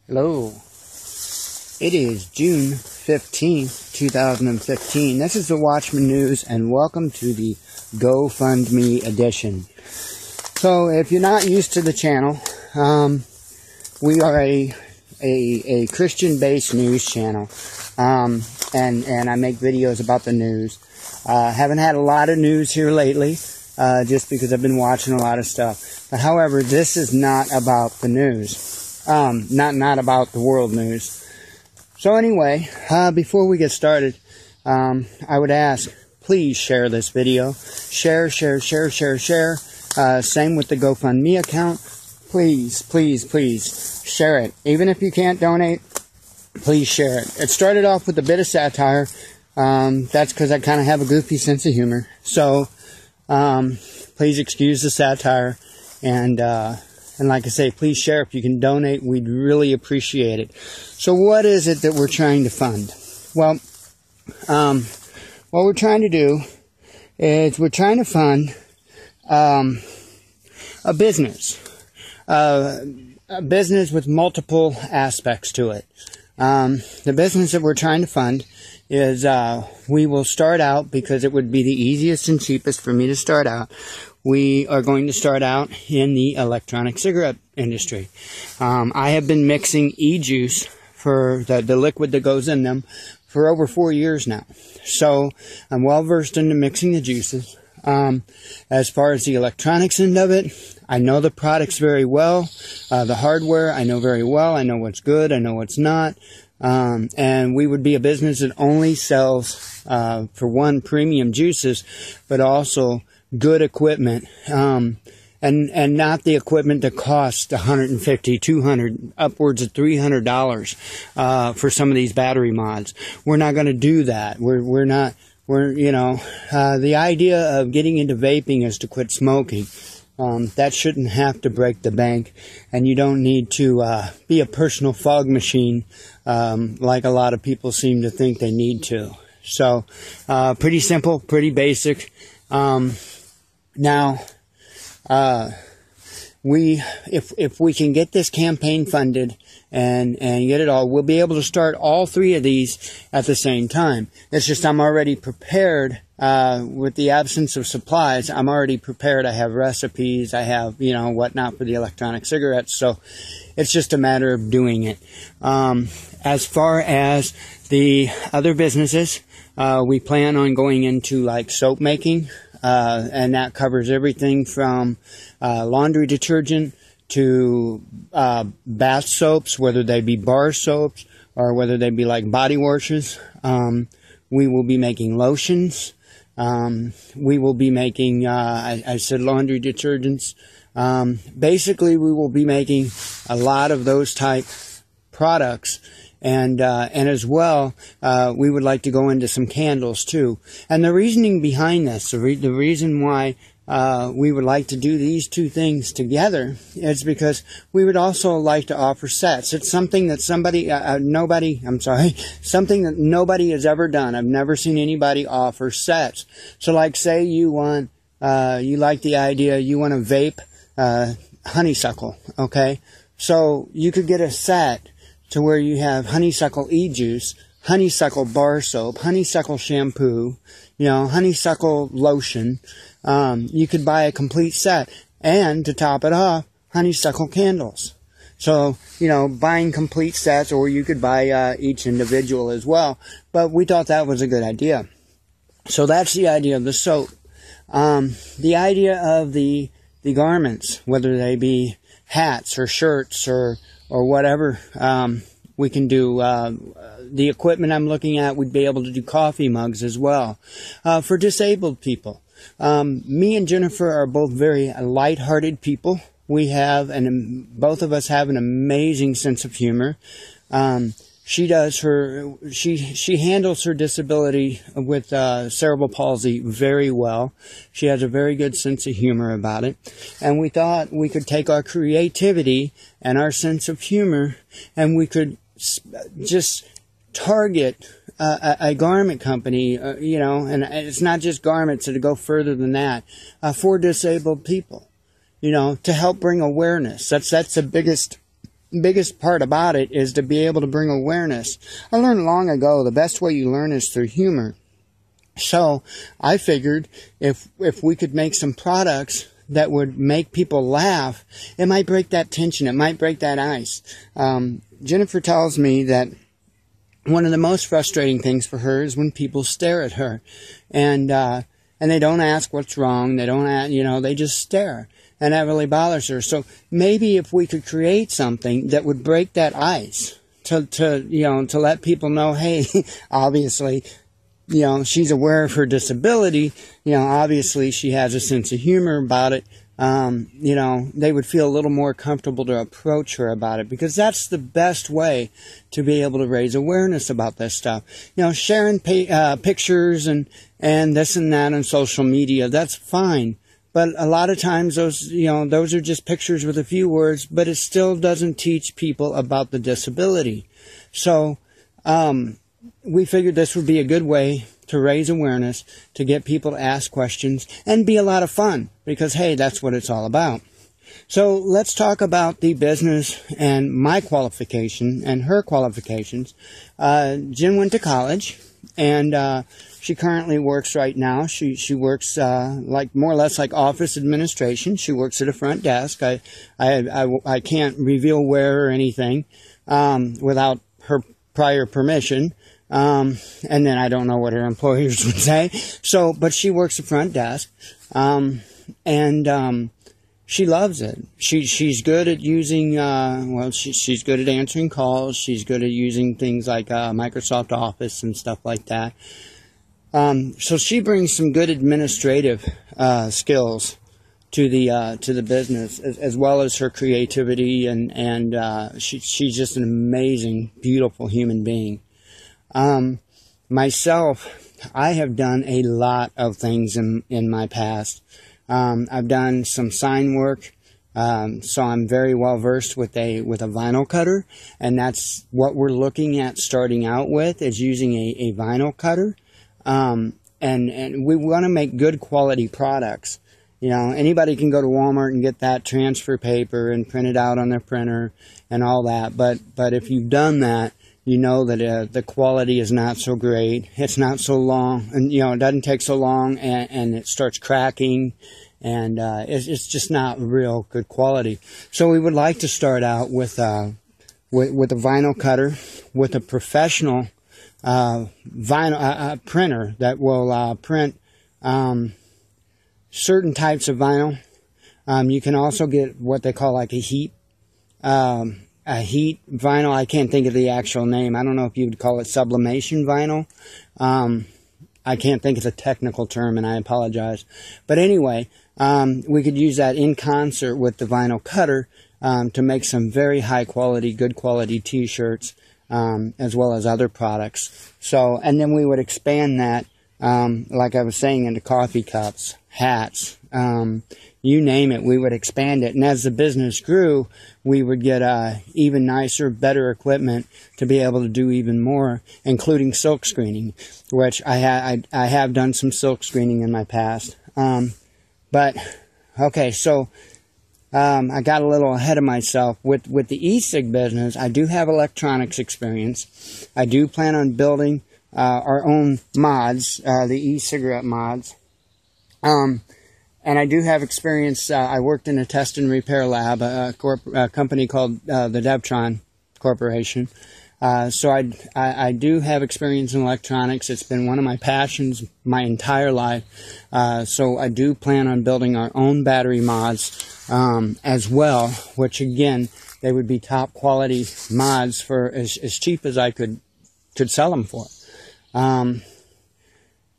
Hello. It is June 15th, 2015. This is the Watchman News, and welcome to the GoFundMe edition. So, if you're not used to the channel, we are a Christian-based news channel, and I make videos about the news. Haven't had a lot of news here lately, just because I've been watching a lot of stuff. But however, this is not about the news. Not about the world news. So anyway, before we get started, I would ask, please share this video. Share. Same with the GoFundMe account. Please share it. Even if you can't donate, please share it. It started off with a bit of satire. That's because I kind of have a goofy sense of humor. So, please excuse the satire. And like I say, please share. If you can donate, we'd really appreciate it. So what is it that we're trying to fund? Well, what we're trying to do is we're trying to fund a business with multiple aspects to it. The business that we're trying to fund is we will start out, because it would be the easiest and cheapest for me to start out. We are going to start out in the electronic cigarette industry. I have been mixing e-juice for the liquid that goes in them for over 4 years now. So I'm well versed into mixing the juices. As far as the electronics end of it, I know the products very well. The hardware I know very well. I know what's good. I know what's not. And we would be a business that only sells, for one, premium juices, but also good equipment, and not the equipment that costs $150, $200, upwards of $300, for some of these battery mods. We're not going to do that. The idea of getting into vaping is to quit smoking. That shouldn't have to break the bank, and you don't need to, be a personal fog machine, like a lot of people seem to think they need to. So, pretty simple, pretty basic. Now, if we can get this campaign funded and get it all, we'll be able to start all three of these at the same time. It's just I'm already prepared, with the absence of supplies. I'm already prepared. I have recipes. I have, whatnot for the electronic cigarettes. So it's just a matter of doing it. As far as the other businesses, we plan on going into like soap making. And that covers everything from laundry detergent to bath soaps, whether they be bar soaps or whether they be like body washes. We will be making lotions. We will be making, I said laundry detergents. Basically, we will be making a lot of those type products. And as well, we would like to go into some candles too. And the reasoning behind this, the reason why we would like to do these two things together is because we would also like to offer sets. It's something that something that nobody has ever done. I've never seen anybody offer sets. So like say you want, you like the idea, you want to vape, honeysuckle, okay? So you could get a set to where you have honeysuckle e-juice, honeysuckle bar soap, honeysuckle shampoo, honeysuckle lotion. You could buy a complete set. And to top it off, honeysuckle candles. So, buying complete sets, or you could buy each individual as well. But we thought that was a good idea. So that's the idea of the soap. The idea of the garments, whether they be hats or shirts or whatever, we can do. The equipment I'm looking at, we'd be able to do coffee mugs as well. For disabled people. Me and Jennifer are both very light-hearted people. Both of us have an amazing sense of humor. She handles her disability with cerebral palsy very well. She has a very good sense of humor about it. And we thought we could take our creativity and our sense of humor, and we could just target a garment company, and it's not just garments, it'll go further than that, for disabled people, to help bring awareness. That's the biggest biggest part about it is to be able to bring awareness. I learned long ago the best way you learn is through humor. So I figured if we could make some products that would make people laugh, it might break that tension. It might break that ice. Jennifer tells me that one of the most frustrating things for her is when people stare at her, and they don't ask what's wrong. They don't ask, they just stare, and that really bothers her. So maybe if we could create something that would break that ice to let people know, hey, obviously, she's aware of her disability. Obviously she has a sense of humor about it. They would feel a little more comfortable to approach her about it, because that's the best way to be able to raise awareness about this stuff. Sharing pictures and this and that on social media, that's fine. But a lot of times those are just pictures with a few words, but it still doesn't teach people about the disability. So, we figured this would be a good way to raise awareness, to get people to ask questions, and be a lot of fun, because, hey, that's what it's all about. So let's talk about the business and my qualification and her qualifications. Jen went to college, and she currently works right now. She works more or less like office administration. She works at a front desk. I can't reveal where or anything without her prior permission. And then I don't know what her employers would say. So, but she works the front desk, and she loves it. She's good at using, she's good at answering calls. She's good at using things like Microsoft Office and stuff like that. So she brings some good administrative skills to the business, as well as her creativity, and she's just an amazing, beautiful human being. Myself, I have done a lot of things in my past. I've done some sign work, so I'm very well versed with a vinyl cutter, and that's what we're looking at starting out with, is using a vinyl cutter. And we want to make good quality products. Anybody can go to Walmart and get that transfer paper and print it out on their printer and all that, but if you've done that, you know that the quality is not so great. It's not so long, and it doesn't take so long, and it starts cracking, and it's just not real good quality. So we would like to start out with a vinyl cutter, with a professional vinyl printer that will print certain types of vinyl. You can also get what they call like a heat vinyl. I can't think of the actual name. I don't know if you would call it sublimation vinyl. I can't think of the technical term, and I apologize. But anyway, we could use that in concert with the vinyl cutter to make some very high quality, good quality t-shirts, as well as other products. So, and then we would expand that, like I was saying, into coffee cups, hats, you name it, we would expand it. And as the business grew, we would get even nicer, better equipment to be able to do even more, including silk screening, which I have done some silk screening in my past. But okay, so I got a little ahead of myself. With the e-cig business, I do have electronics experience. I do plan on building our own mods, the e-cigarette mods. And I do have experience. I worked in a test and repair lab, a company called the Devtron Corporation. So I do have experience in electronics. It's been one of my passions my entire life. So I do plan on building our own battery mods as well, which again, they would be top quality mods for as cheap as I could sell them for.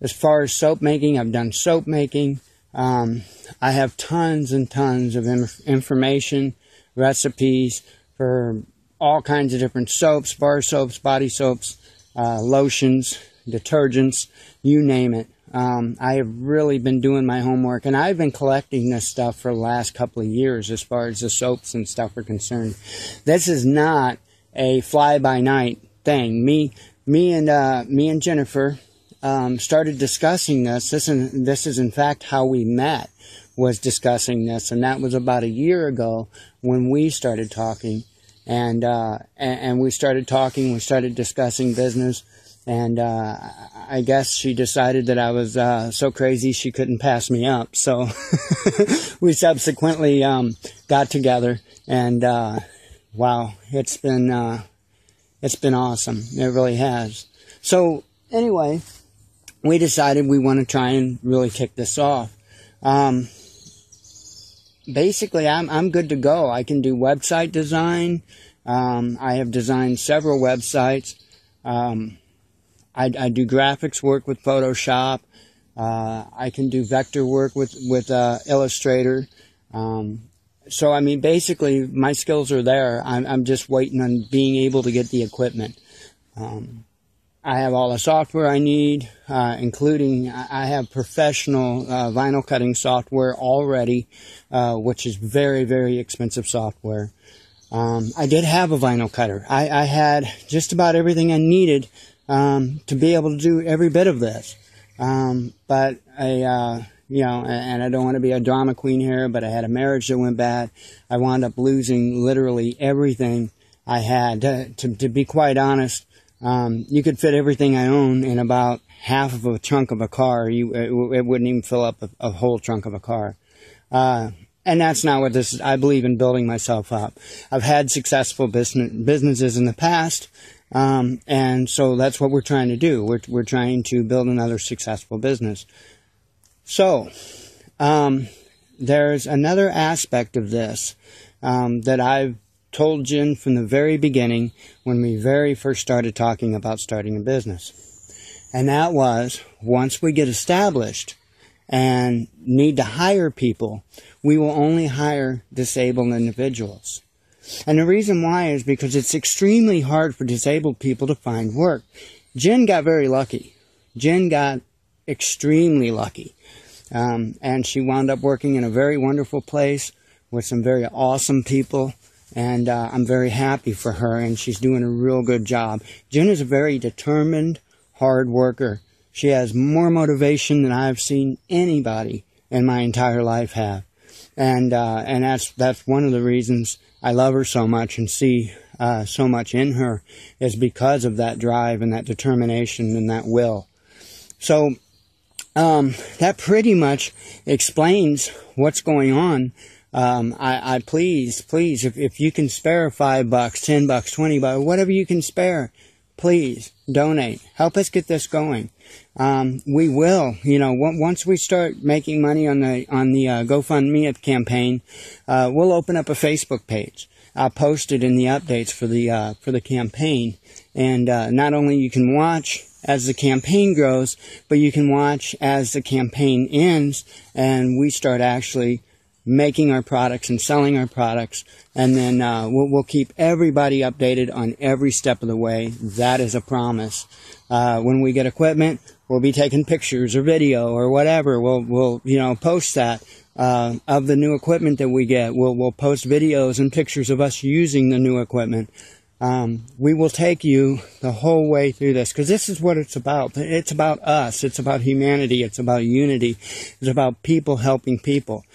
As far as soap making, I've done soap making. I have tons and tons of information, recipes for all kinds of different soaps, bar soaps, body soaps, lotions, detergents, you name it. I have really been doing my homework, and I've been collecting this stuff for the last couple of years as far as the soaps and stuff are concerned. This is not a fly-by-night thing. Me and Jennifer started discussing this. This is in fact how we met, was discussing this, and that was about a year ago when we started talking. and we started talking, we started discussing business, and I guess she decided that I was so crazy she couldn't pass me up. So we subsequently got together, and wow, it's been awesome. It really has. So anyway, we decided we want to try and really kick this off. Basically, I'm good to go. I can do website design. I have designed several websites. I do graphics work with Photoshop. I can do vector work with Illustrator. So, I mean, basically, my skills are there. I'm just waiting on being able to get the equipment. I have all the software I need, including I have professional vinyl cutting software already, which is very, very expensive software. I did have a vinyl cutter. I had just about everything I needed to be able to do every bit of this. But you know, and I don't want to be a drama queen here, but I had a marriage that went bad. I wound up losing literally everything I had. To be quite honest, you could fit everything I own in about half of a trunk of a car. It wouldn't even fill up a whole trunk of a car. And that's not what this is. I believe in building myself up. I've had successful businesses in the past. And so that's what we're trying to do. We're trying to build another successful business. So, there's another aspect of this, that I've told Jen from the very beginning when we very first started talking about starting a business. And that was, once we get established and need to hire people, we will only hire disabled individuals. And the reason why is because it's extremely hard for disabled people to find work. Jen got very lucky. Jen got extremely lucky. And she wound up working in a very wonderful place with some very awesome people. And I'm very happy for her, and she's doing a real good job. Jen is a very determined, hard worker. She has more motivation than I've seen anybody in my entire life have. And that's one of the reasons I love her so much and see so much in her, is because of that drive and that determination and that will. So that pretty much explains what's going on. I please, if you can spare $5, $10, $20, whatever you can spare, please donate. Help us get this going. We will, you know, once we start making money on the GoFundMe campaign, we'll open up a Facebook page. I'll post it in the updates for the campaign. And, not only you can watch as the campaign grows, but you can watch as the campaign ends and we start actually making our products and selling our products, and then we'll keep everybody updated on every step of the way. That is a promise. When we get equipment, we'll be taking pictures or video or whatever. We'll you know, post that of the new equipment that we get. We'll post videos and pictures of us using the new equipment. We will take you the whole way through this, because this is what it's about. It's about us. It's about humanity. It's about unity. It's about people helping people.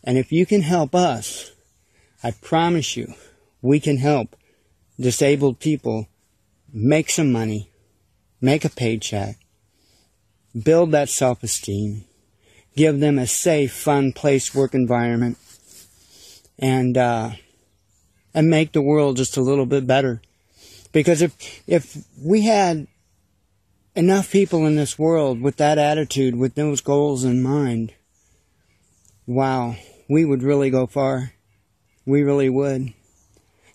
And if you can help us, I promise you, we can help disabled people make some money, make a paycheck, build that self-esteem, give them a safe, fun place, work environment, and make the world just a little bit better. Because if we had enough people in this world with that attitude, with those goals in mind, wow, we would really go far. We really would.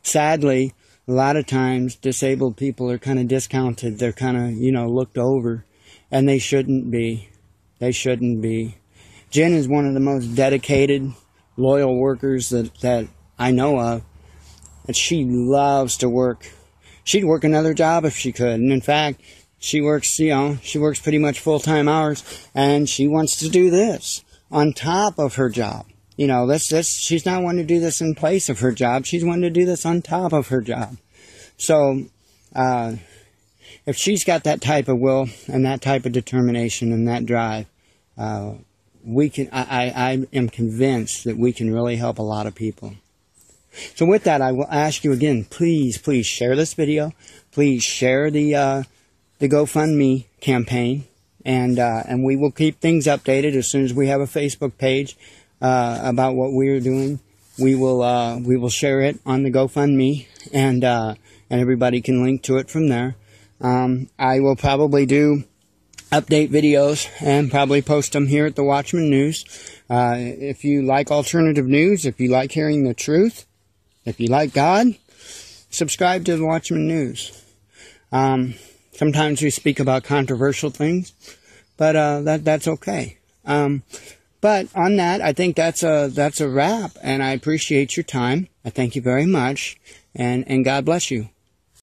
Sadly, a lot of times disabled people are kind of discounted. They're kind of, you know, looked over. And they shouldn't be. They shouldn't be. Jen is one of the most dedicated, loyal workers that I know of. And she loves to work. She'd work another job if she could. And in fact, she works, you know, she works pretty much full-time hours. And she wants to do this on top of her job. You know, she's not wanting to do this in place of her job. She's wanting to do this on top of her job. So, if she's got that type of will and that type of determination and that drive, I am convinced that we can really help a lot of people. So with that, I will ask you again, please share this video. Please share the GoFundMe campaign, and we will keep things updated as soon as we have a Facebook page about what we are doing. We will share it on the GoFundMe, and everybody can link to it from there. I will probably do update videos and probably post them here at the Watchman News. If you like alternative news, if you like hearing the truth, if you like God, subscribe to the Watchman News. Sometimes we speak about controversial things, but that's okay. But on that, I think that's a wrap, and I appreciate your time. I thank you very much, and God bless you.